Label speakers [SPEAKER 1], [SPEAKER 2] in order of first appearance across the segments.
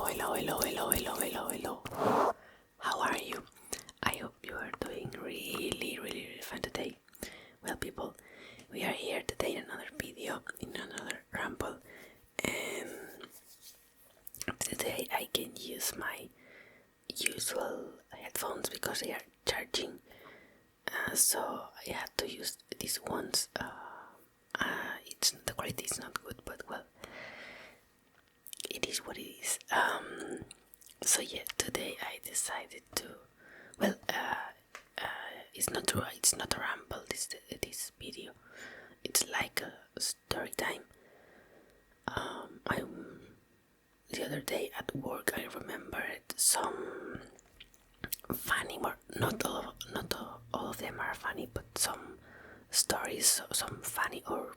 [SPEAKER 1] hello. How are you? I hope you are doing really fun today. Well, people, we are here today in another video, in another ramble, and today I can use my usual headphones because they are charging, so I had to use these ones. The quality is not good, but well, it is what it is. So yeah, today I decided to, well, it's not true, it's not a ramble, this video, it's like a story time. The other day at work I remembered some funny, or not all of them are funny, but some stories, some funny or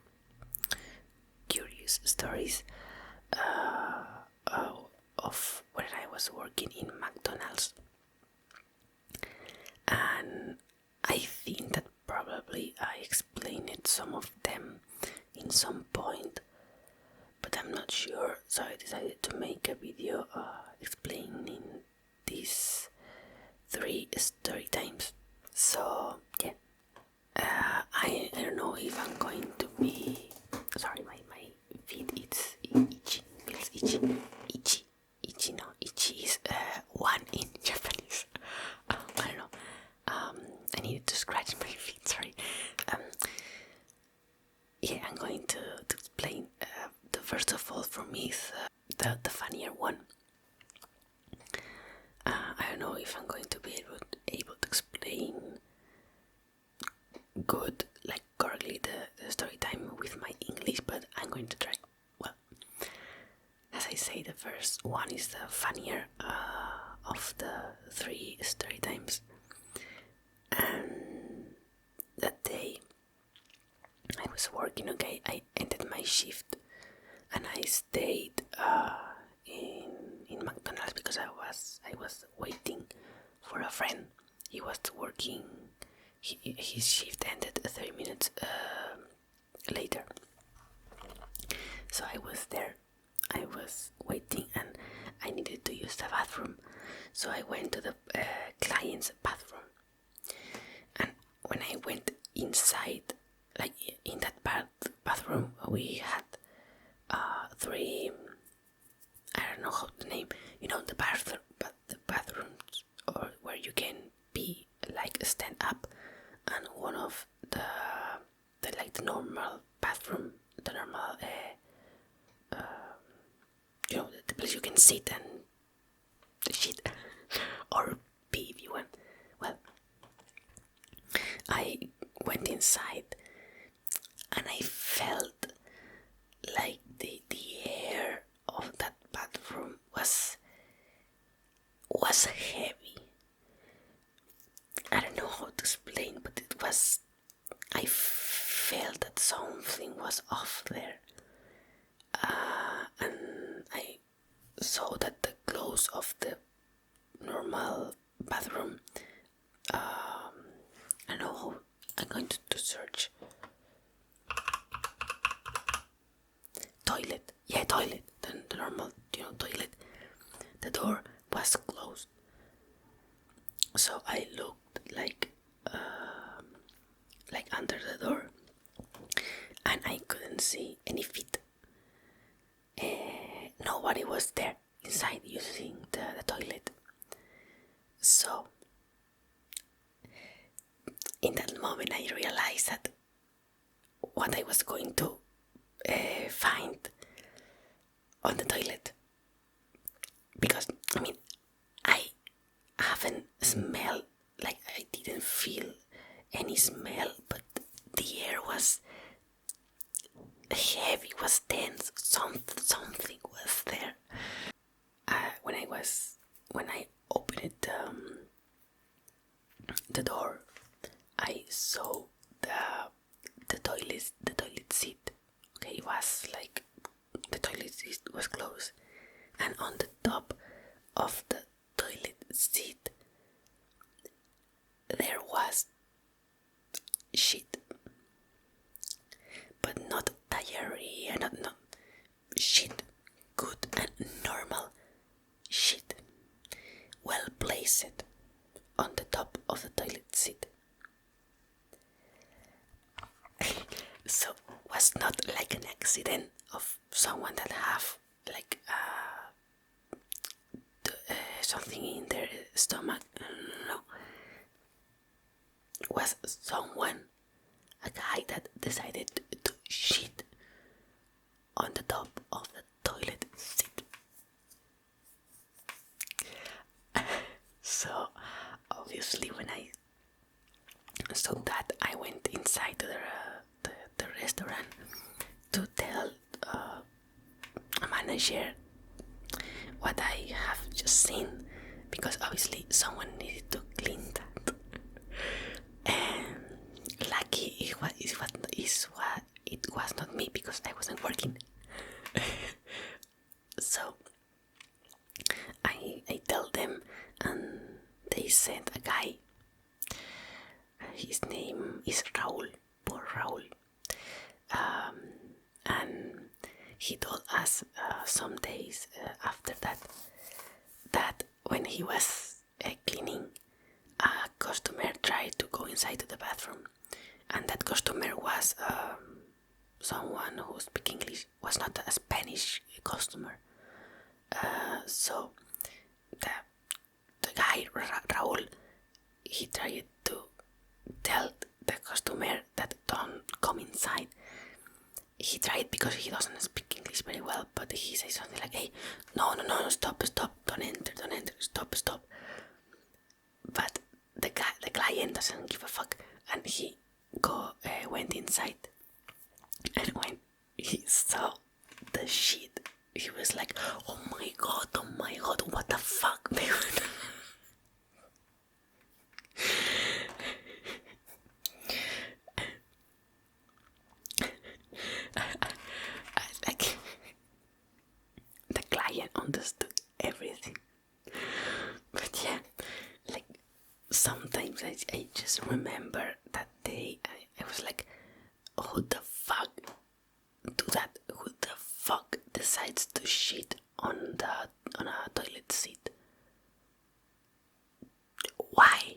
[SPEAKER 1] curious stories of when I was working in McDonald's, and I think that probably I explained some of them in some point, but I'm not sure, so I decided to make a video explaining these 3 story times. So yeah, I don't know if I'm going to be, sorry, my feet, it's itchy, feels itchy, no, itchy is one in Japanese. I don't know, I needed to scratch my feet, sorry. Yeah, I'm going to explain. The first of all, for me, is the funnier one. I don't know if I'm going to be able to explain good, like correctly, the story time with my English, but I'm going to try. Well, as I say, the first one is the funnier of the 3 story times. And that day I was working, okay, I ended my shift and I stayed in McDonald's because I was waiting for a friend. He was working, his shift ended 30 minutes later, so I was there, I was waiting, and I needed to use the bathroom, so I went to the client's bathroom. And when I went inside, like in that bathroom, we had 3, I don't know how to name, the bathroom, but the bathrooms, or where you can be like stand up, and one of the normal bathroom, the normal the place you can sit and shit or pee if you want. Well, I went inside and I felt like the air of that bathroom was heavy. I don't know how to explain, but I felt that something was off there, and I saw that the clothes of the normal bathroom, I don't know how, I'm going to search. Toilet, the normal, toilet. The door was closed, so I looked like under the door, and I couldn't see any feet. Nobody was there inside using the toilet. So in that moment I realized that what I was going to find on the toilet, because I haven't smelled, like I didn't feel any smell, but the air was heavy, was dense, something was there. When I opened the door, I saw the toilet seat. Okay, it was like the toilet seat was closed, and on the top of the toilet seat there was shit, but not diarrhea, not shit, good and normal sat on the top of the toilet seat. So was not like an accident of someone that have like something in their stomach. No, was someone, a guy that decided to shit on the top of the toilet seat. So obviously when I saw that, I went inside to the restaurant to tell a manager what I have just seen, because obviously someone needed to clean that. And lucky it was not me, because I wasn't working. So I tell them, and they sent a guy. His name is Raul, poor Raul. And he told us some days after that when he was cleaning, a customer tried to go inside to the bathroom, and that customer was someone who speaks English, was not a Spanish customer. So the guy Raul, he tried to tell the customer that don't come inside. He tried because he doesn't speak English very well, but he says something like, "Hey, no, stop, don't enter, stop." But the client doesn't give a fuck, and he went inside, and when he saw the shit, he was like, oh my god, what the fuck, dude?" Like, the client understood everything. But yeah, like, sometimes I just remember that day. I was like, who the fuck do that? Who the fuck decides to shit on a toilet seat? Why?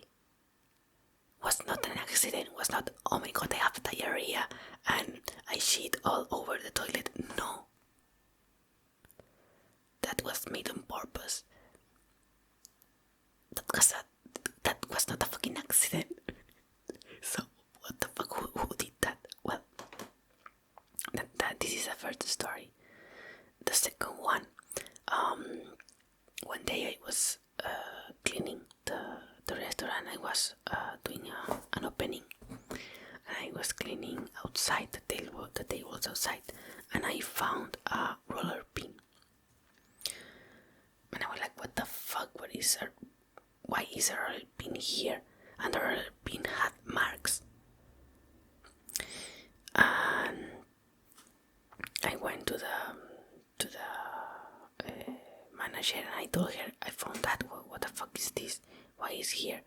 [SPEAKER 1] Was not an accident. Was not, oh my god, I have diarrhea and I shit all over the toilet. No, that was made on purpose. That was not a fucking accident. So what the fuck? Who did that? Well, this is the first story. The second one, one day I was cleaning the restaurant. I was doing an opening, and I was cleaning outside the tables outside, and I found a roller pin. And I was like, what the fuck? Why is a roller pin here? And the roller pin had marks. And I went to the manager, and I told her, I found that. What the fuck is this? Why is here?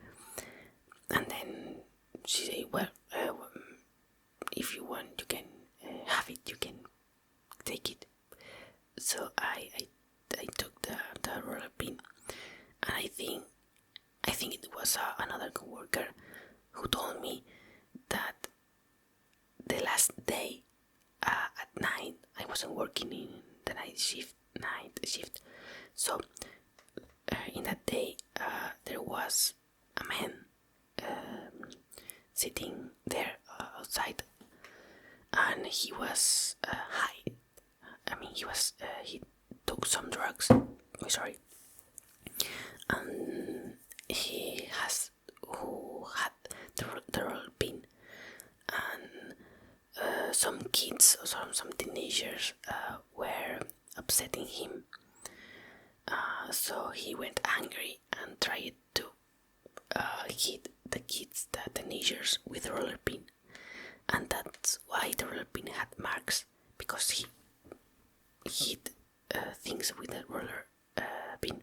[SPEAKER 1] And then she said, well, if you want, you can have it. You can take it. So I took the roller pin, and I think it was another coworker who told me that the last day at night, I wasn't working in the night shift. So in that day, there was a man sitting there outside, and he was high. I mean, he took some drugs. Oh, sorry. And he had the roll pin, and some kids or some teenagers were upsetting him. So he went angry and tried to hit the teenagers with the roller pin, and that's why the roller pin had marks, because he hit things with the roller pin,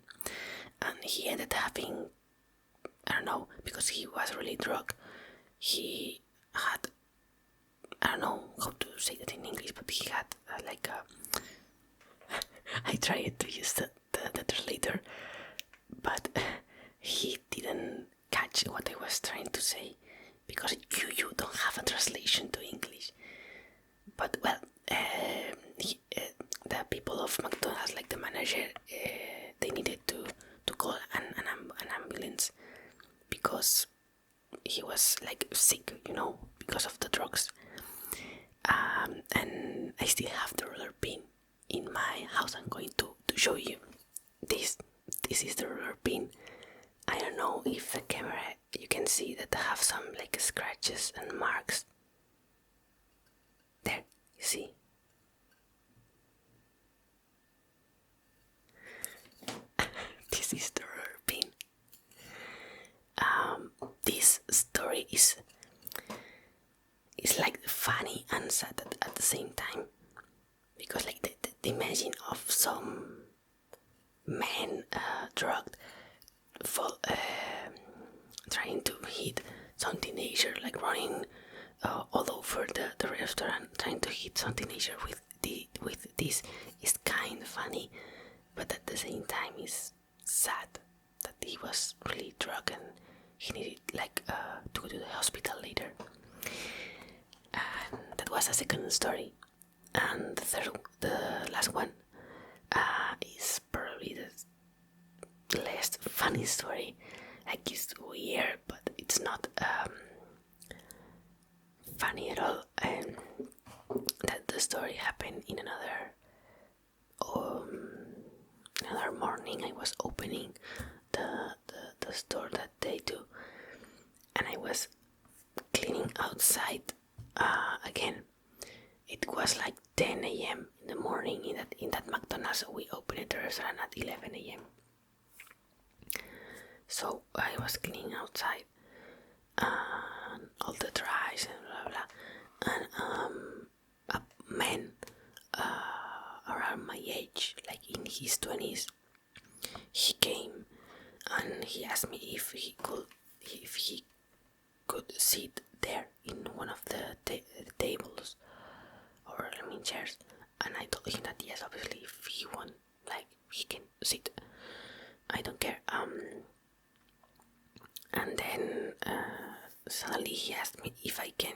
[SPEAKER 1] and he ended up having, I don't know, because he was really drunk. He had, I don't know how to say that in English, but he had like a. I tried to use the translator, but he didn't catch what I was trying to say, because you don't have a translation to English. But well, the people of McDonald's, like the manager, they needed to call an ambulance, because he was like sick, because of the drugs. And I still have the roller pin in my house. I'm going to show you. This is the roller pin. I don't know if the camera, you can see that I have some like scratches and marks. There, you see? This is the roller pin. This story is like funny and sad at the same time, because like the imagine of some man drugged for trying to hit some teenager, like running all over the restaurant, trying to hit some teenager with this is kind of funny, but at the same time is sad that he was really drunk and he needed like to go to the hospital later. And that was the second story. And the last one is probably the less funny story. Like, it's weird, but it's not funny at all. And that the story happened in another morning. I was opening the store that they do, and I was cleaning outside again. It was like 10 a.m. in the morning in that McDonald's. We opened the restaurant at 11 a.m. So I was cleaning outside and all the trash and blah blah, and a man around my age, like in his 20s, he came and he asked me if he could sit there in one of the tables, or chairs, and I told him that yes, obviously, if he want, like, he can sit, I don't care. And then suddenly he asked me if I can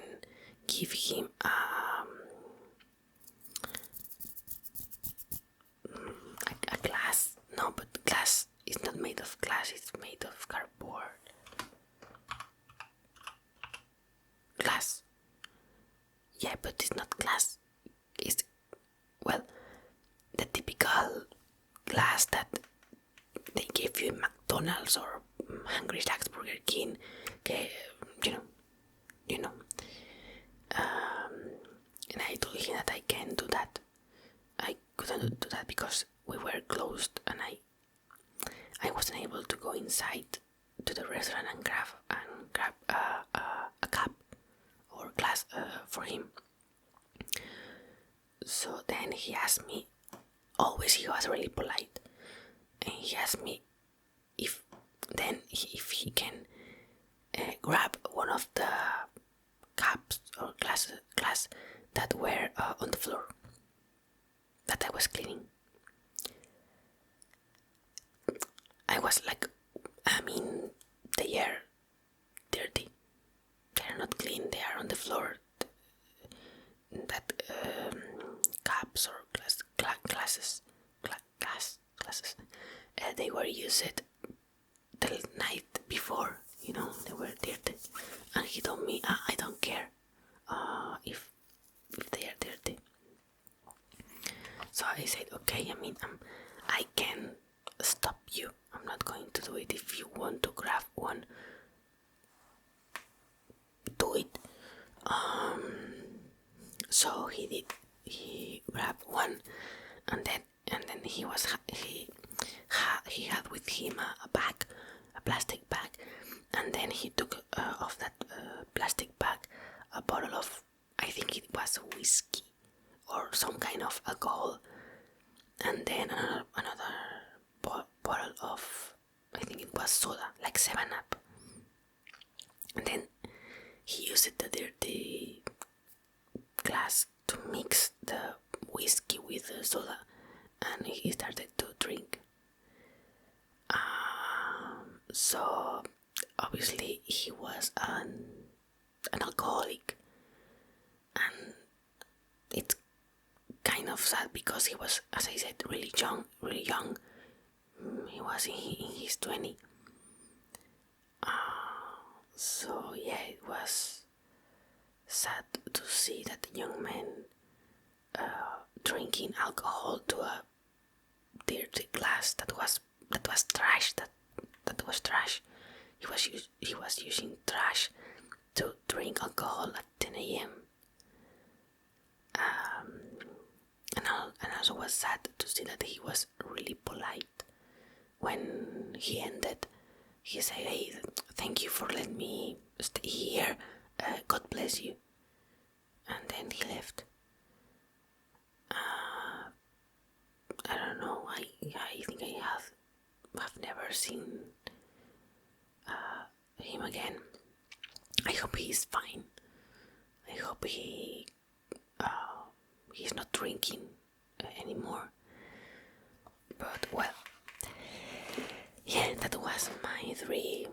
[SPEAKER 1] give him a glass. No, but glass is not made of glass, it's made of cardboard. Glass. Yeah, but it's not glass. It's, well, the typical glass that they give you in McDonald's or Hungry Jack's, Burger King. Okay, you know. And I told him that I can't do that. I couldn't do that because we were closed, and I wasn't able to go inside to the restaurant and grab a cup or glass for him. So then he asked me. Always he was really polite, and he asked me if he can grab one of the cups or glass that were on the floor that I was cleaning. I was like, they are dirty. They are not clean. They are on the floor. That cups or glasses, they were used the night before. They were dirty, and he told me, I don't care if they are dirty. So I said, okay, I can stop you. I'm not going to do it. If you want to grab one, do it. So he did. He grabbed one, and then he had with him a bag, a plastic bag, and then he took off that plastic bag a bottle of, I think it was whiskey or some kind of alcohol, and then another bottle of, I think it was soda, like 7-Up. And then he used the dirty glass to mix the whiskey with the soda, and he started to drink. So obviously he was an alcoholic, and it's kind of sad because he was, as I said, really young, really young. He was in his 20s. So yeah, it was sad to see that the young man drinking alcohol to a dirty glass that was trash. That was trash. He was using trash to drink alcohol at 10 a.m. And also was sad to see that he was really polite when he ended. He said, "Hey, thank you for letting me stay here. God bless you." And then he left. I don't know. I think I have never seen him again. I hope he's fine. I hope he's not drinking anymore. But well, yeah, that was my 3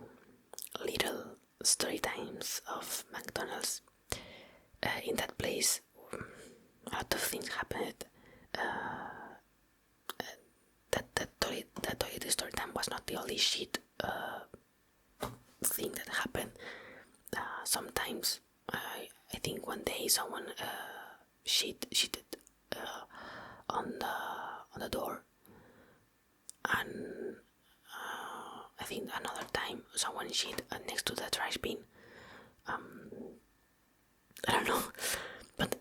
[SPEAKER 1] little story times of McDonald's. In that place, a lot of things happened. That toilet story time was not the only shit thing that happened. Sometimes I think one day someone shitted on the door, and I think another time someone shit next to the trash bin. I don't know, but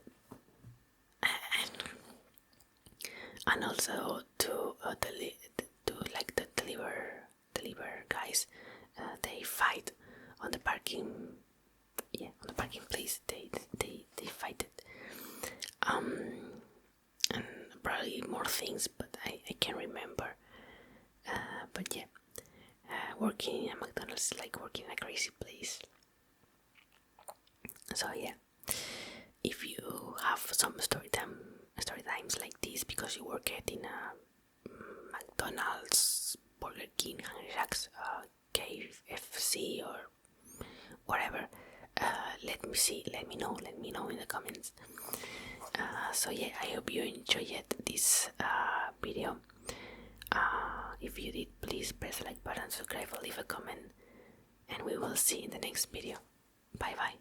[SPEAKER 1] and also to like the deliver guys, they fight on the parking. Yeah, on the parking place, they fight it. And probably more things, but I can't remember. But yeah, working at McDonald's is like working in a crazy place. So yeah, if you have some story times like this because you work in a McDonald's, Burger King, Hungry Jacks, KFC, or whatever, let me know in the comments. So yeah, I hope you enjoyed this video. If you did, please press the like button, subscribe, or leave a comment, and we will see you in the next video. Bye bye.